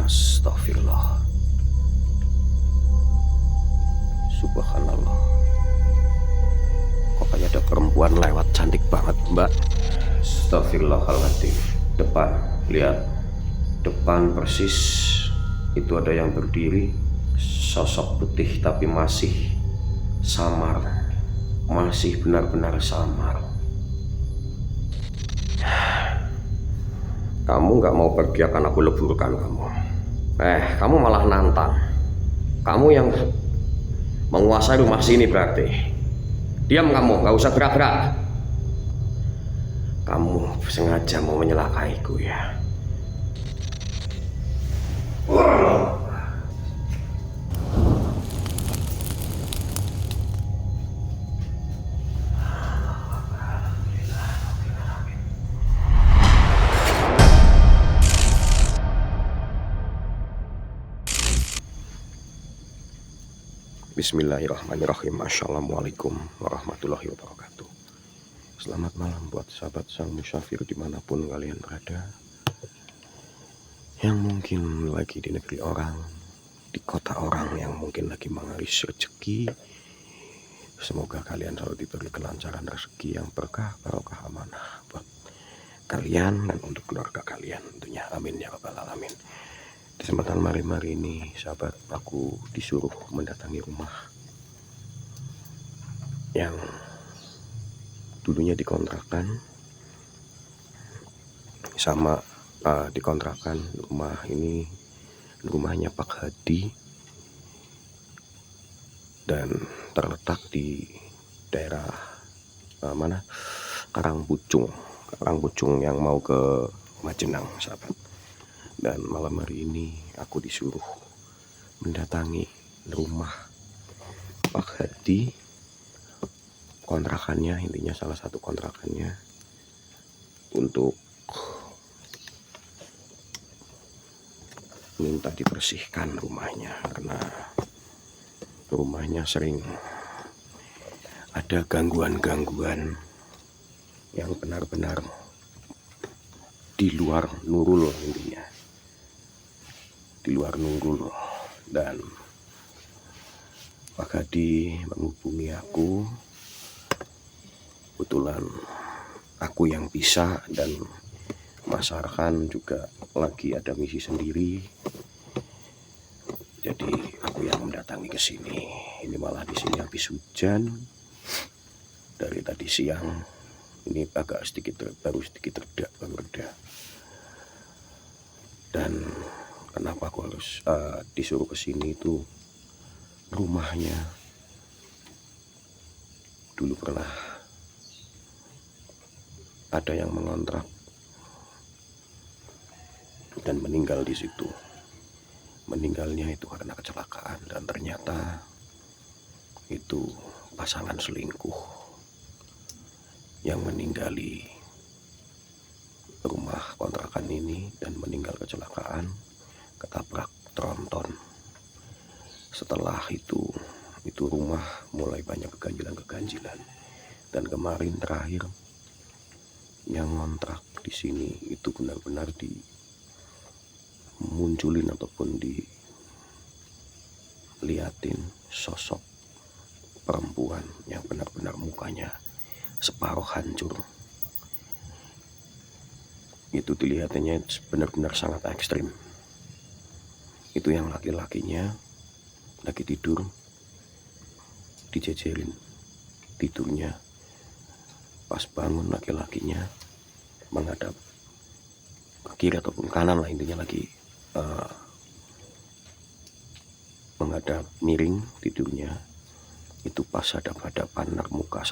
Astagfirullah. Subhanallah. Kok kayak ada perempuan lewat cantik banget, Mbak. Astagfirullahaladzim. Depan, lihat. Depan persis itu ada yang berdiri. Sosok putih tapi masih samar. Masih benar-benar samar. Kamu gak mau pergi akan aku leburkan kamu. Kamu malah nantang. Kamu yang menguasai rumah sini berarti. Diam kamu, gak usah gerak-gerak. Kamu sengaja mau menyelakaiku ya. Bismillahirrahmanirrahim. Assalamualaikum warahmatullahi wabarakatuh. Selamat malam buat sahabat sang musafir dimanapun kalian berada, yang mungkin lagi di negeri orang, di kota orang, yang mungkin lagi mengaris rezeki. Semoga kalian selalu diberi kelancaran rezeki yang berkah, barokah, amanah buat kalian dan untuk keluarga kalian tentunya. Amin ya rabbal alamin. Di kesempatan malam hari ini, sahabat, aku disuruh mendatangi rumah yang dulunya dikontrakan sama dikontrakan. Rumah ini rumahnya Pak Hadi dan terletak di daerah Karangpucung yang mau ke Majenang, sahabat. Dan malam hari ini aku disuruh mendatangi rumah Pak Hadi, kontrakannya, intinya salah satu kontrakannya, untuk minta dibersihkan rumahnya, karena rumahnya sering ada gangguan-gangguan yang benar-benar di luar nurul, intinya di luar nurul. Dan Pak Hadi menghubungi aku, kebetulan aku yang bisa dan Mas Arhan juga lagi ada misi sendiri, jadi aku yang mendatangi ke sini. Ini malah di sini habis hujan dari tadi siang. Ini agak baru sedikit reda. Dan kenapa aku harus disuruh ke sini itu, rumahnya dulu pernah ada yang mengontrak dan meninggal di situ. Meninggalnya itu karena kecelakaan, dan ternyata itu pasangan selingkuh yang meninggali rumah kontrakan ini dan meninggal kecelakaan, ketabrak tronton. Setelah itu rumah mulai banyak keganjilan. Dan kemarin terakhir yang ngontrak di sini itu benar-benar dimunculin ataupun diliatin sosok perempuan yang benar-benar mukanya separuh hancur. Itu dilihatannya benar-benar sangat ekstrim. Itu yang laki-lakinya lagi tidur, dijejerin tidurnya. Pas bangun laki-lakinya menghadap ke kiri ataupun kanan lah, intinya lagi menghadap miring tidurnya. Itu pas hadap-hadapan muka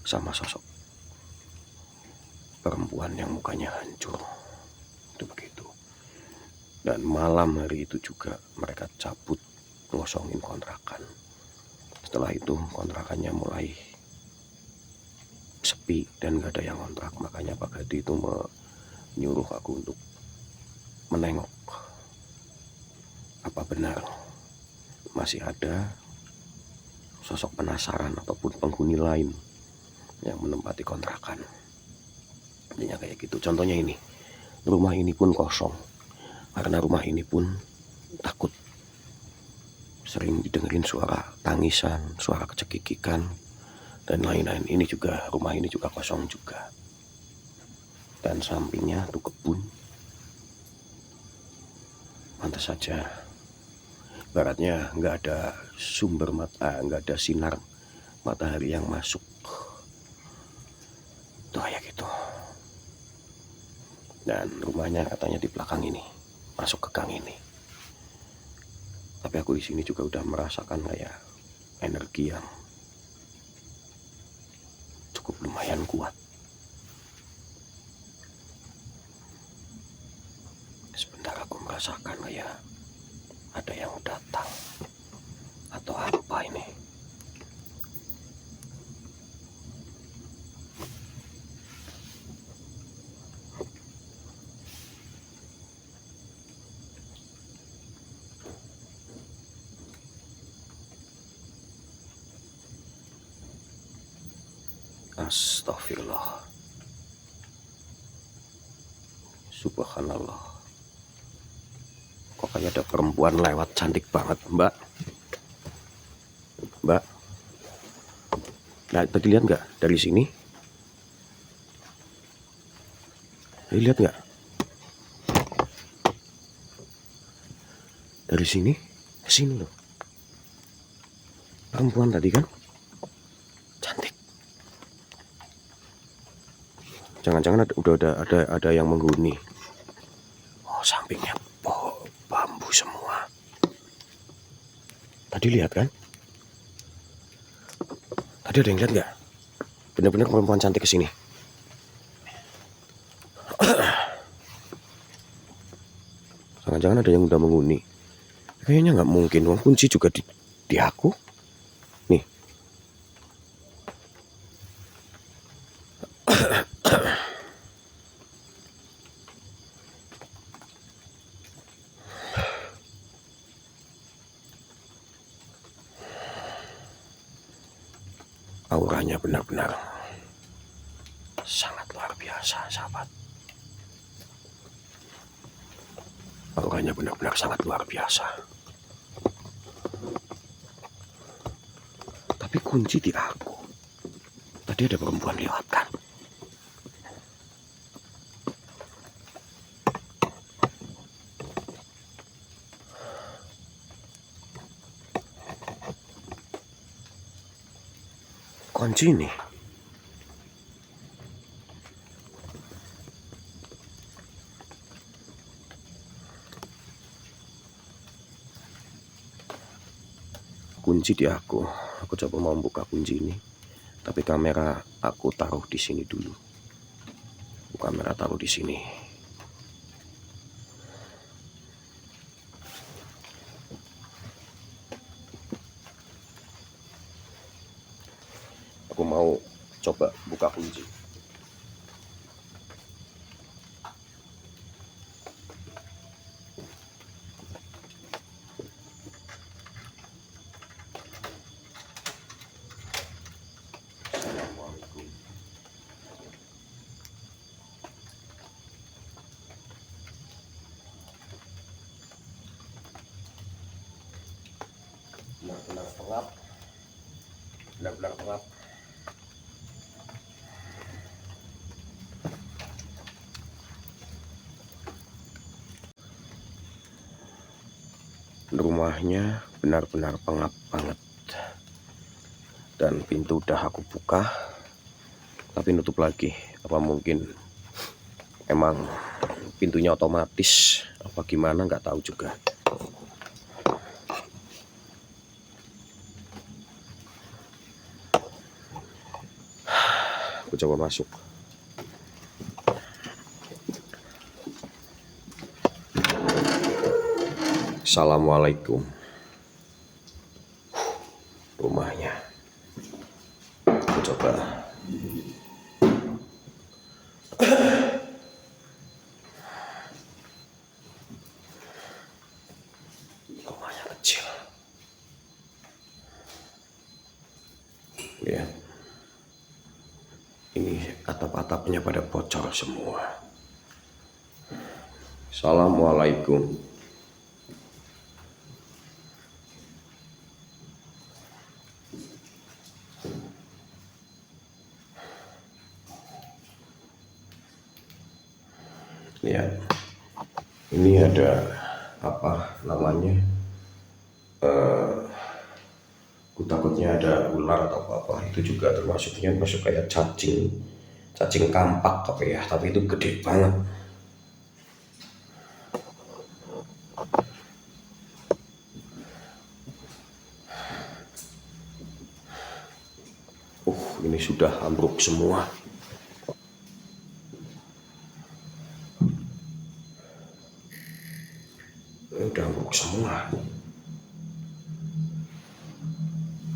sama sosok perempuan yang mukanya hancur. Itu begitu. Dan malam hari itu juga mereka cabut ngosongin kontrakan. Setelah itu kontrakannya mulai sepi dan gak ada yang kontrak. Makanya Pak Hadi itu menyuruh aku untuk menengok apa benar masih ada sosok penasaran ataupun penghuni lain yang menempati kontrakan. Intinya kayak gitu. Contohnya ini, rumah ini pun kosong. Karena rumah ini pun takut, sering didengerin suara tangisan, suara kecekikikan, dan lain-lain. Rumah ini juga kosong juga. Dan sampingnya tuh kebun. Pantas saja, baratnya nggak ada nggak ada sinar matahari yang masuk. Tuh kayak gitu. Dan rumahnya katanya di belakang ini, masuk ke gang ini. Tapi aku di sini juga udah merasakan kayak energi yang cukup lumayan kuat. Sebentar aku merasakan kayak ada yang datang atau apa ini. Astagfirullah. Subhanallah. Kok kayak ada perempuan lewat cantik banget, Mbak. Mbak. Nah, tadi lihat nggak dari sini? Lihat nggak? Dari sini ke sini loh. Perempuan tadi kan? Cantik. Jangan-jangan ada yang menghuni. Oh, sampingnya bambu semua. Tadi lihat kan? Tadi ada yang lihat nggak? Benar-benar perempuan cantik ke sini. Jangan-jangan ada yang udah menghuni. Kayaknya nggak mungkin. Uang kunci juga di aku. Nih. Auranya benar-benar sangat luar biasa, sahabat. Auranya benar-benar sangat luar biasa. Tapi kunci di aku. Tadi ada perempuan lewat kan? Kunci nih. Kunci di aku. Aku coba mau buka kunci ini. Tapi kamera aku taruh di sini dulu. Kamera taruh di sini. Aku mau coba buka kunci. Assalamualaikum. Benar-benar pengap. Benar-benar pengap. Rumahnya benar-benar pengap banget. Dan pintu udah aku buka, tapi nutup lagi. Apa mungkin emang pintunya otomatis apa gimana, nggak tahu juga. Aku coba masuk. Assalamualaikum. Rumahnya. Aku coba. Rumahnya kecil. Ya. Ini atap-atapnya pada bocor semua. Assalamualaikum. Ya, ini ada apa namanya? Aku takutnya ada ular atau apa, itu juga termasuknya masuk kayak cacing kampak tapi ya, tapi itu gede banget. Ini sudah ambruk semua. Ini udah ambruk semua.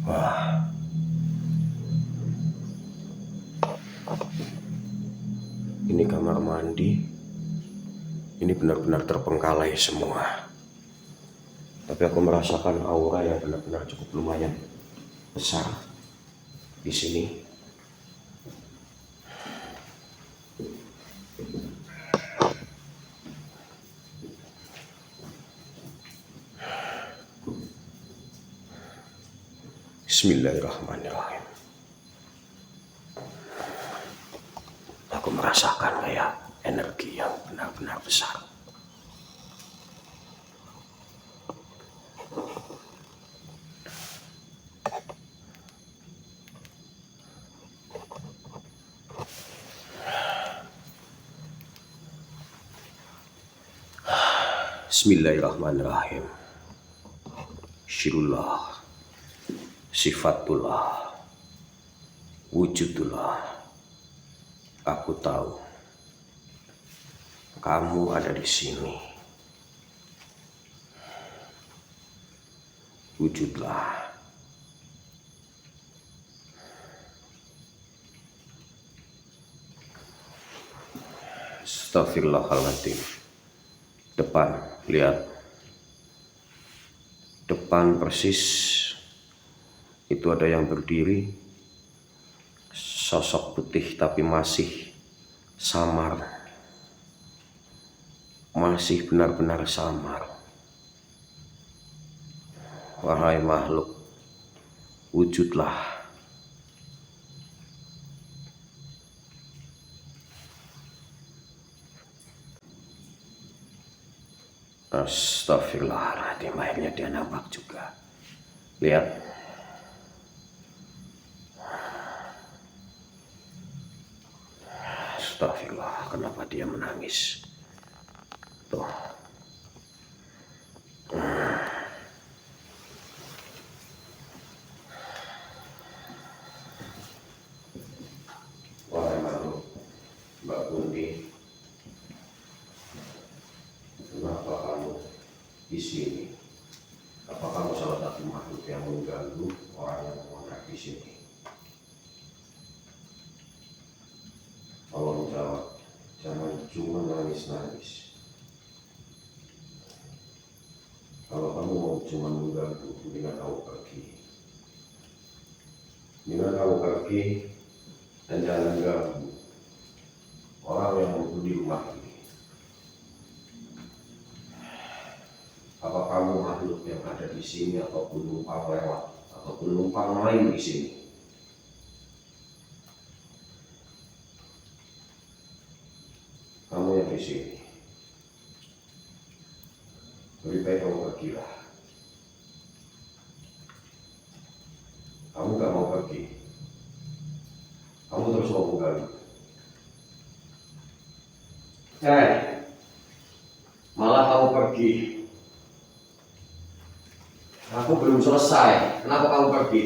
Wah. Ini kamar mandi. Ini benar-benar terpengkalai semua. Tapi aku merasakan aura yang benar-benar cukup lumayan besar di sini. Bismillahirrahmanirrahim. Aku merasakan kayak energi yang benar-benar besar. Bismillahirrahmanirrahim. Syirullah, sifatullah, wujudullah. Aku tahu kamu ada di sini. Wujudlah. Astagfirullahaladzim. Depan, lihat. Depan persis itu ada yang berdiri, sosok putih tapi masih samar, masih benar-benar samar. Wahai makhluk, wujudlah. Astagfirullahaladzim, akhirnya dia nampak juga. Lihat. Astagfirullah, kenapa dia menangis? Tuh. Wahai makhluk, Mbak Bundi, kenapa kamu di sini? Apa kamu salah satu makhluk yang mengganggu orang yang mengontrak di sini? Tolong jawab, jangan cuma nangis-nangis. Kalau kamu mau cuma mengganggu, mendingan kamu pergi. Mendingan kamu pergi dan jangan ganggu orang yang mau di rumah ini. Apa kamu makhluk yang ada di sini ataupun numpang lewat ataupun numpang main di sini? Kamu yang di sini, lebih baik kamu pergilah. Kamu gak mau pergi, kamu terus mau mengganggu. Malah kamu pergi. Aku belum selesai, kenapa kamu pergi?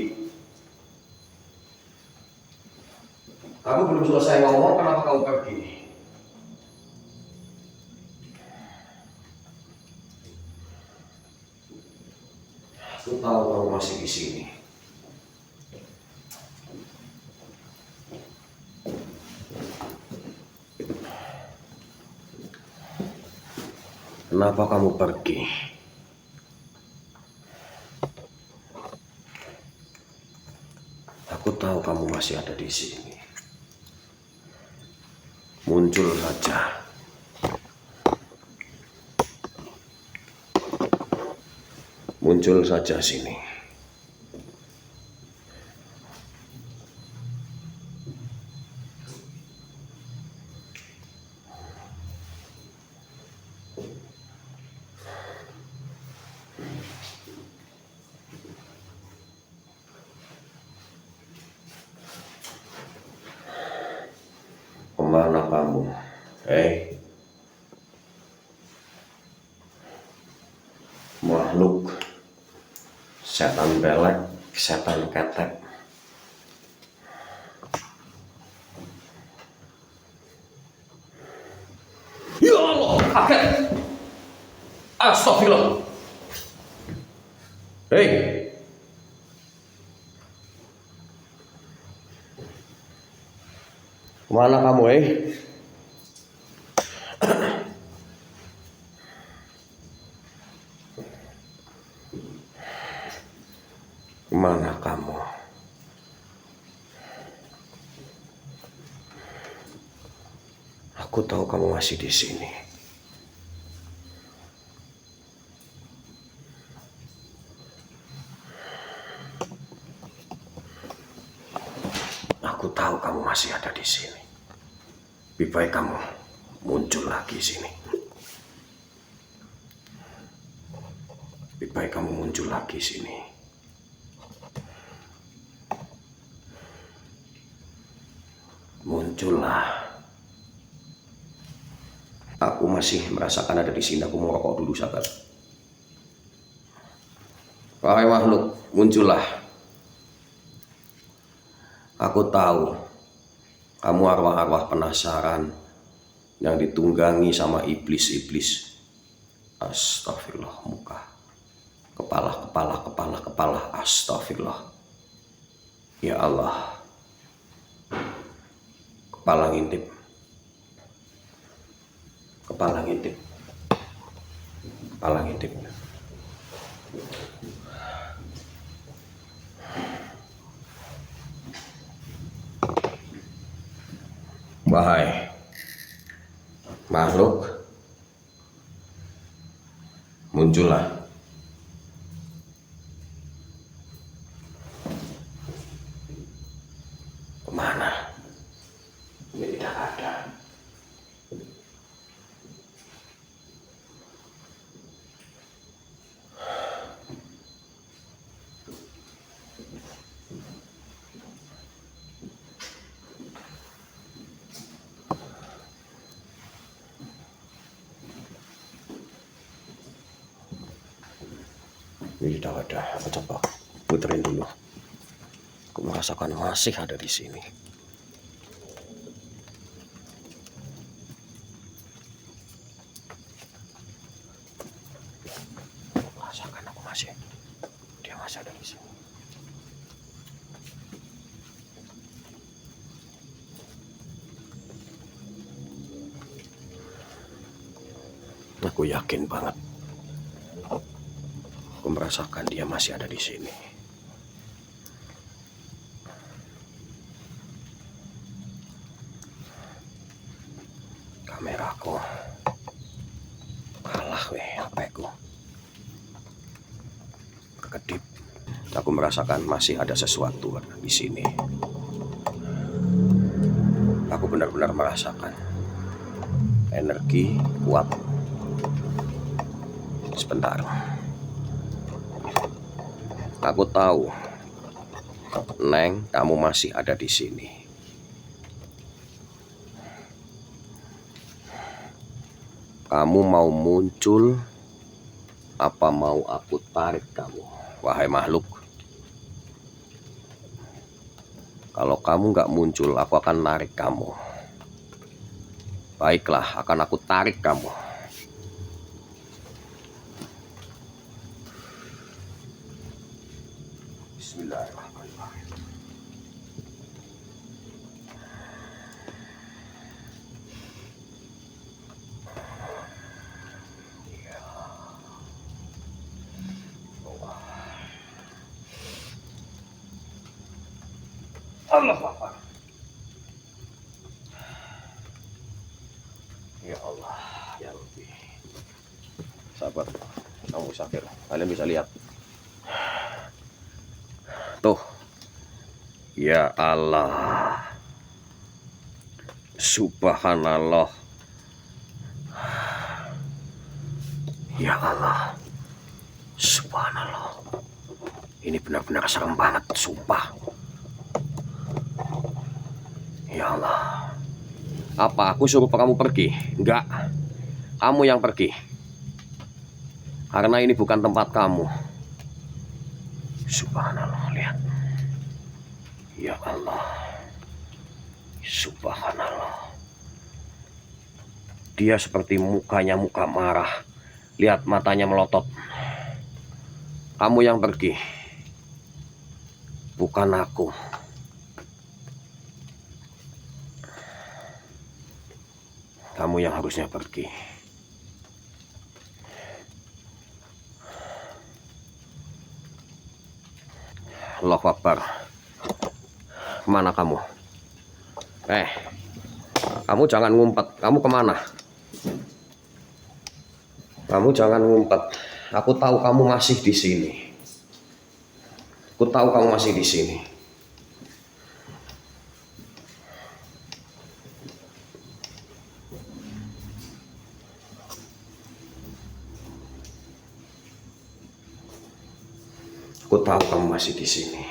Aku belum selesai ngomong, kenapa kamu pergi? Aku tahu kamu masih di sini. Kenapa kamu pergi? Aku tahu kamu masih ada di sini. Muncul saja. muncul saja sini. Kemana kamu? Makhluk, setan belek, setan ketek. Ya Allah, kaget. Astagfirullah. Kemana kamu, Kemana kamu? Aku tahu kamu masih di sini. Aku tahu kamu masih ada di sini. Lebih baik kamu muncul lagi sini. Lebih baik kamu muncul lagi sini. Muncullah. Aku masih merasakan ada di sini. Aku mau rokok dulu, sabar. Wahai makhluk, muncullah. Aku tahu kamu arwah-arwah penasaran yang ditunggangi sama iblis-iblis. Astagfirullah, muka. Kepala. Astagfirullah. Ya Allah. Kepala ngintip. Wahai makhluk, muncullah. Kemana? Ini tidak ada. Ini tidak ada. Aku coba puterin dulu. Aku merasakan masih ada di sini. Merasakan aku masih. Dia masih ada di sini. Aku yakin banget. Aku merasakan dia masih ada di sini. Kameraku kalah HPku. Kekedip. Aku merasakan masih ada sesuatu di sini. Aku benar-benar merasakan energi kuat. Sebentar. Aku tahu, Neng, kamu masih ada di sini. Kamu mau muncul, apa mau aku tarik kamu? Wahai makhluk, kalau kamu nggak muncul, aku akan narik kamu. Baiklah, akan aku tarik kamu. Bismillahirrahmanirrahim. Allah Akbar. Ya Allah, ya Rabbi. Sabar, kamu musafir. Kalian bisa lihat Ya Allah, subhanallah. Ya Allah, subhanallah. Ini benar-benar serem banget, sumpah. Ya Allah. Apa aku suruh kamu pergi? Enggak, kamu yang pergi. Karena ini bukan tempat kamu. Subhanallah, lihat. Ya Allah, subhanallah. Dia seperti mukanya muka marah. Lihat matanya melotot. Kamu yang pergi, bukan aku. Kamu yang harusnya pergi. Allahu Akbar. Kemana kamu? Kamu jangan ngumpet. Kamu kemana? Kamu jangan ngumpet. Aku tahu kamu masih di sini. Aku tahu kamu masih di sini. Aku tahu kamu masih di sini.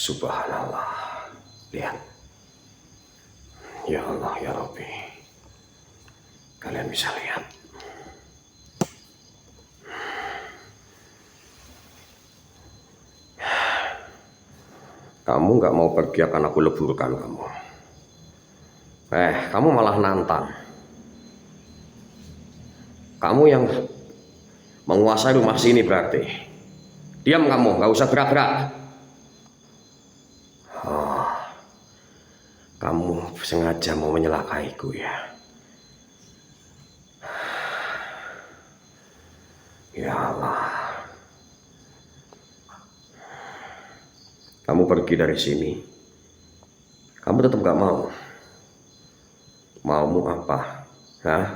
Subhanallah. Lihat. Ya Allah, ya Rabbi. Kalian bisa lihat. Kamu nggak mau pergi akan aku leburkan kamu. Kamu malah nantang. Kamu yang menguasai rumah sini berarti. Diam kamu, nggak usah gerak-gerak. Kamu sengaja mau menyelakaiku ya. Ya Allah. Kamu pergi dari sini. Kamu tetap gak mau. Maumu apa? Hah?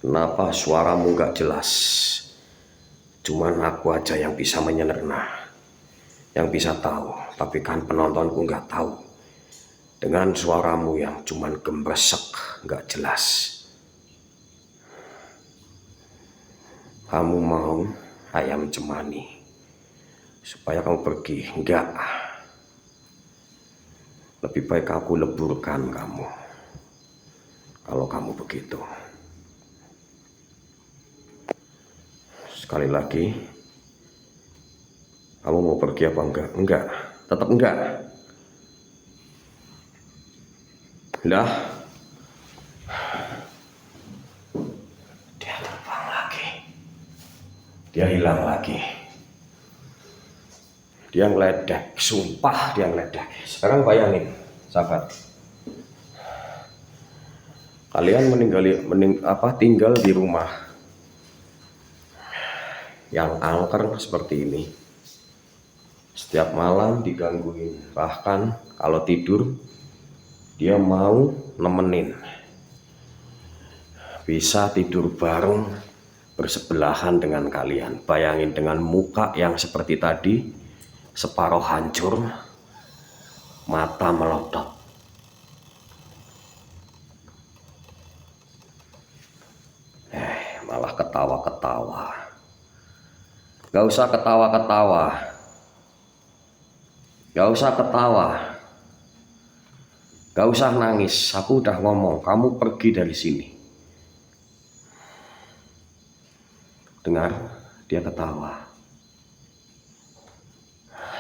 Kenapa suaramu gak jelas? Cuman aku aja yang bisa menyelerna, yang bisa tahu. Tapi kan penontonku gak tahu. Dengan suaramu yang cuman gembesek, gak jelas. Kamu mau ayam cemani supaya kamu pergi? Enggak. Lebih baik aku leburkan kamu kalau kamu begitu. Sekali lagi, kamu mau pergi apa enggak? Enggak, tetap enggak. Lah, dia terbang lagi. Dia hilang lagi. Dia ngeledek, sumpah dia ngeledek. Sekarang bayangin, sahabat. Kalian tinggal di rumah yang angker seperti ini. Setiap malam digangguin. Bahkan kalau tidur dia mau nemenin. Bisa tidur bareng bersebelahan dengan kalian. Bayangin dengan muka yang seperti tadi, separuh hancur, mata melotot. Malah ketawa-ketawa. Gak usah ketawa-ketawa. Gak usah ketawa. Gak usah nangis. Aku udah ngomong, kamu pergi dari sini. Dengar, dia ketawa.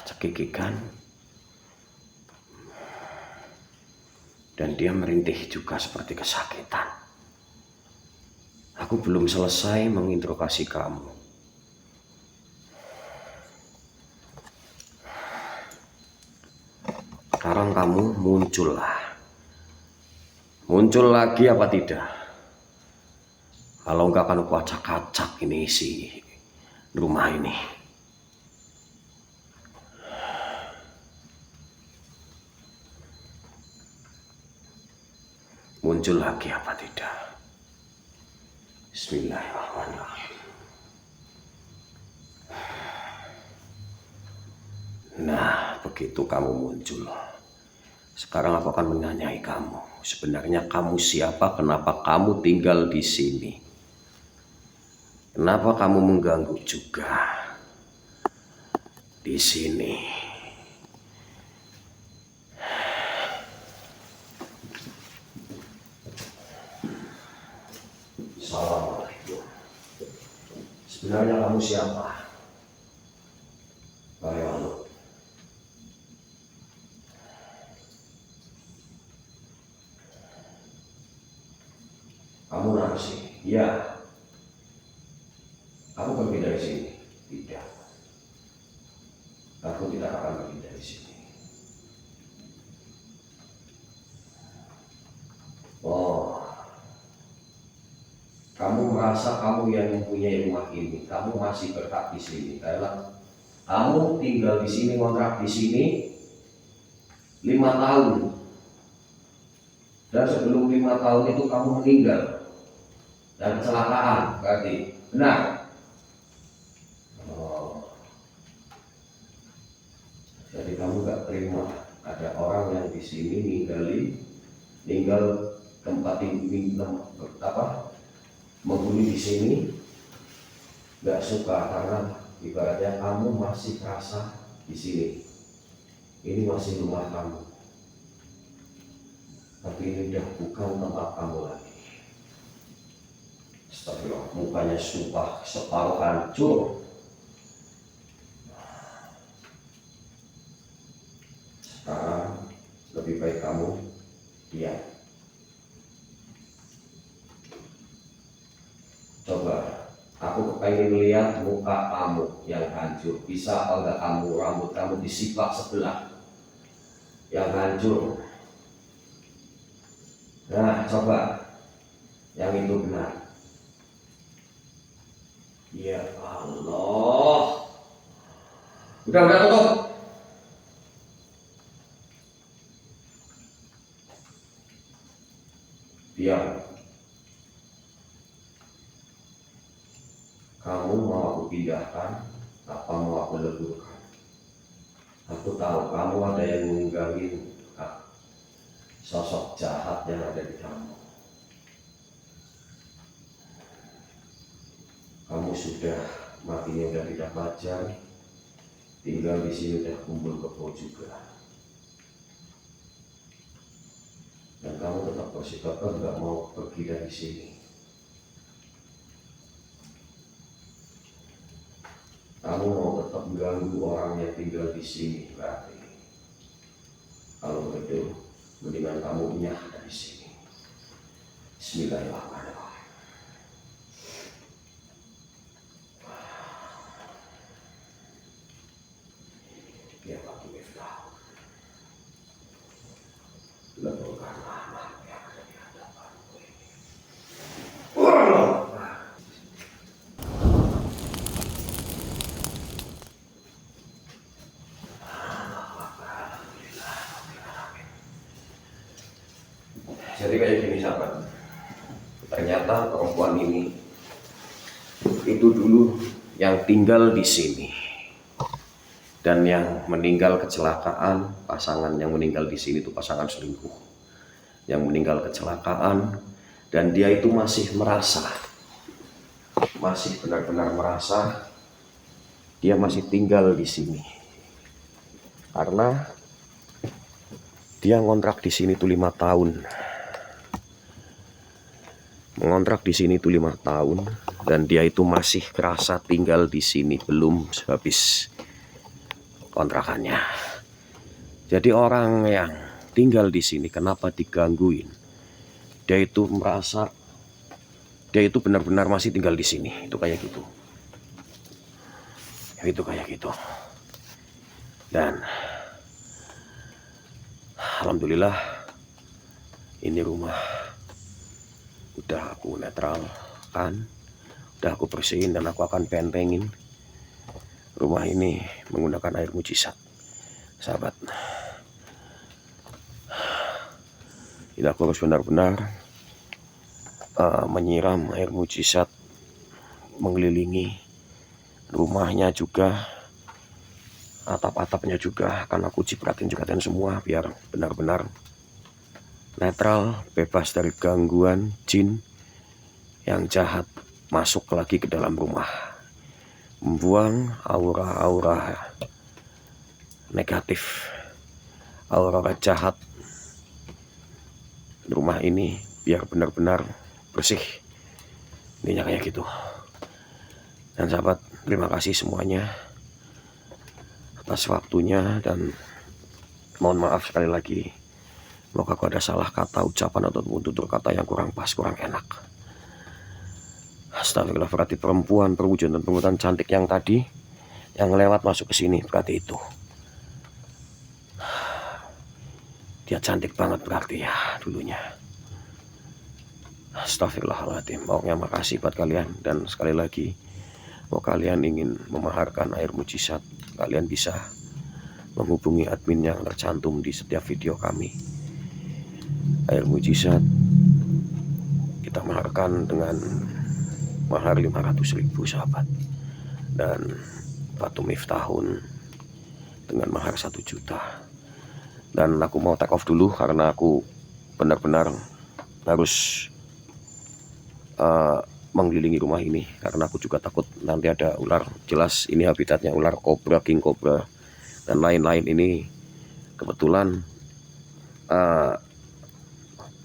Cekikikan. Dan dia merintih juga seperti kesakitan. Aku belum selesai menginterogasi kamu. Sekarang kamu muncullah. Muncul lagi apa tidak? Kalau enggak akan aku acak-acak ini si rumah ini. Muncul lagi apa tidak? Bismillahirrahmanirrahim. Nah, begitu kamu muncul, sekarang aku akan menanyai kamu. Sebenarnya kamu siapa? Kenapa kamu tinggal di sini? Kenapa kamu mengganggu juga di sini? Assalamualaikum. Sebenarnya kamu siapa? Bagaimana? Kamu narasi? Ya. Kamu pergi dari sini? Tidak. Aku tidak akan pergi dari sini. Oh, kamu merasa kamu yang mempunyai rumah ini, kamu masih berhak di sini. Karena kamu tinggal di sini, kontrak di sini 5 tahun. Dan sebelum 5 tahun itu kamu meninggal dan kecelakaan, berarti benar? Oh, jadi kamu gak terima ada orang yang di sini ninggal tempat menghuni di sini, gak suka karena ibaratnya kamu masih merasa di sini. Ini masih rumah kamu, tapi ini udah bukan tempat kamu lagi. Astagfirullah, mukanya sumpah separuh hancur. Sekarang lebih baik kamu diam. Coba, aku pengen lihat muka kamu yang hancur. Bisa apa enggak kamu, rambut kamu disiplak sebelah yang hancur. Nah, coba yang itu benar. Ya Allah. Udah tutup. Diam. Kamu mau aku pindahkan, apa mau aku leburkan? Aku tahu kamu ada yang mengganggu sosok jahat yang ada di kamu. Kamu sudah matinya udah tidak wajar, tinggal di sini udah kumpul kebo juga. Dan kamu tetap bersikap nggak mau pergi dari sini. Kamu mau tetap mengganggu orang yang tinggal di sini, berarti kalau begitu mendingan kamu nyah dari sini. Bismillahirrahmanirrahim. Ya Pak Miftah, leburkanlah makhluk yang ada di hadapanku ini. Jadi kayak gini sahabat, ternyata perempuan ini itu dulu yang tinggal di sini, dan yang meninggal kecelakaan, pasangan yang meninggal di sini itu pasangan selingkuh, yang meninggal kecelakaan, dan dia itu masih benar-benar merasa dia masih tinggal di sini karena dia ngontrak di sini tuh 5 tahun. Mengontrak di sini tuh 5 tahun dan dia itu masih kerasa tinggal di sini, belum habis kontrakannya. Jadi orang yang tinggal di sini kenapa digangguin? Dia itu merasa dia itu benar-benar masih tinggal di sini. Itu kayak gitu. Itu kayak gitu. Dan alhamdulillah ini rumah udah aku netralkan, udah aku bersihin dan aku akan bentengin rumah ini menggunakan air mujizat, sahabat. Tidak harus benar-benar menyiram air mujizat mengelilingi rumahnya juga, atap-atapnya juga akan aku cipratin semua biar benar-benar netral, bebas dari gangguan jin yang jahat masuk lagi ke dalam rumah, membuang aura-aura negatif, aura jahat di rumah ini biar benar-benar bersih. Intinya kayak gitu. Dan sahabat, terima kasih semuanya atas waktunya, dan mohon maaf sekali lagi semoga kalau ada salah kata, ucapan ataupun tutur kata yang kurang pas, kurang enak. Astagfirullah, berarti perempuan perwujudan cantik yang tadi yang lewat masuk ke sini, berarti itu dia cantik banget berarti ya dulunya. Astagfirullahaladzim. Pokoknya makasih buat kalian, dan sekali lagi kalau kalian ingin memaharkan air mujizat, kalian bisa menghubungi admin yang tercantum di setiap video kami. Air mujizat kita maharkan dengan mahar 500.000 sahabat, dan batu miftahun dengan mahar 1 juta. Dan aku mau take off dulu karena aku benar-benar harus mengelilingi rumah ini, karena aku juga takut nanti ada ular. Jelas ini habitatnya ular kobra, king cobra dan lain-lain. Ini kebetulan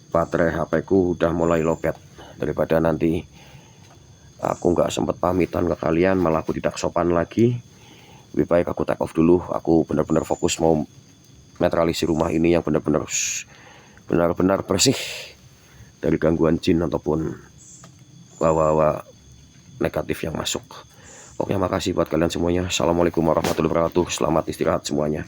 baterai HP ku udah mulai lowbat. Daripada nanti aku nggak sempat pamitan ke kalian, malah aku tidak sopan lagi, lebih baik aku take off dulu. Aku benar-benar fokus mau netralisir rumah ini yang benar-benar bersih dari gangguan jin ataupun bawa-bawa negatif yang masuk. Oke, makasih buat kalian semuanya. Assalamualaikum warahmatullahi wabarakatuh. Selamat istirahat semuanya.